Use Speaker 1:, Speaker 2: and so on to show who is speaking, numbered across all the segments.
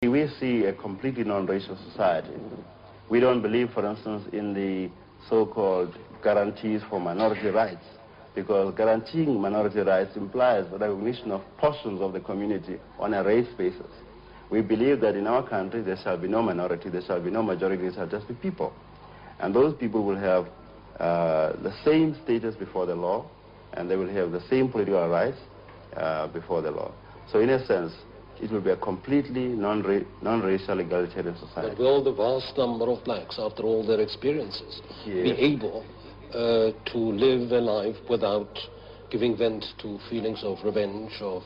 Speaker 1: We see a completely non-racial society. We don't believe, for instance, in the so-called guarantees for minority rights, because guaranteeing minority rights implies the recognition of portions of the community on a race basis. We believe that in our country there shall be no minority, there shall be no majority, there shall just be people. And those people will have the same status before the law, and they will have the same political rights before the law. So in a sense, it will be a completely non-racial egalitarian society.
Speaker 2: But will the vast number of blacks, after all their experiences, be able to live a life without giving vent to feelings of revenge, of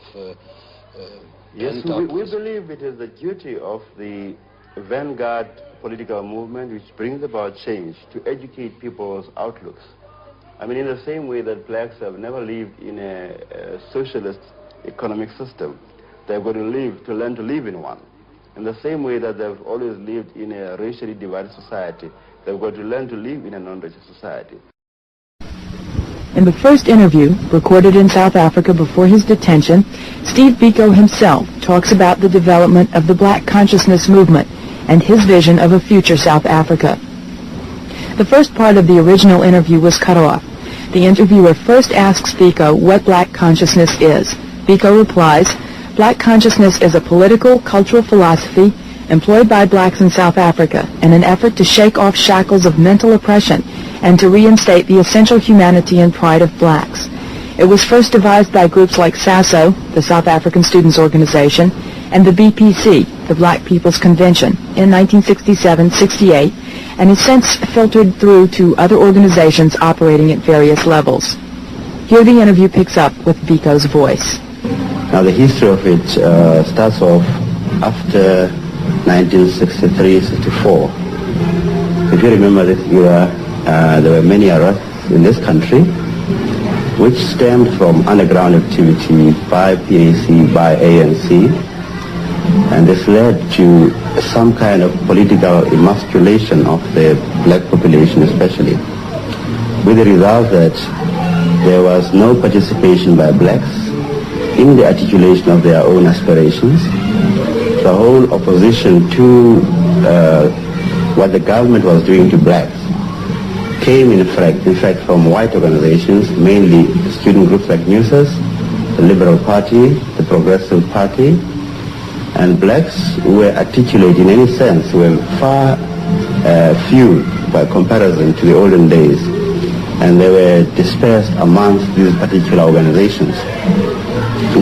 Speaker 1: Yes, we believe it is the duty of the vanguard political movement which brings about change to educate people's outlooks. I mean, in the same way that blacks have never lived in a socialist economic system, they've got to learn to live in one. In the same way that they've always lived in a racially divided society, they've got to learn to live in a non-racial society.
Speaker 3: In the first interview, recorded in South Africa before his detention, Steve Biko himself talks about the development of the Black consciousness movement and his vision of a future South Africa. The first part of the original interview was cut off. The interviewer first asks Biko what Black consciousness is. Biko replies, "Black consciousness is a political, cultural philosophy employed by blacks in South Africa in an effort to shake off shackles of mental oppression and to reinstate the essential humanity and pride of blacks. It was first devised by groups like SASO, the South African Students Organization, and the BPC, the Black People's Convention, in 1967-68, and has since filtered through to other organizations operating at various levels." Here the interview picks up with Biko's voice.
Speaker 1: Now the history of it starts off after 1963-64. If you remember this era, there were many arrests in this country which stemmed from underground activity by PAC, by ANC, and this led to some kind of political emasculation of the black population especially, with the result that there was no participation by blacks in the articulation of their own aspirations. The whole opposition to what the government was doing to blacks came in fact from white organizations, mainly student groups like NUSAS, the Liberal Party, the Progressive Party, and blacks who were articulate in any sense were far few by comparison to the olden days, and they were dispersed amongst these particular organizations. Now,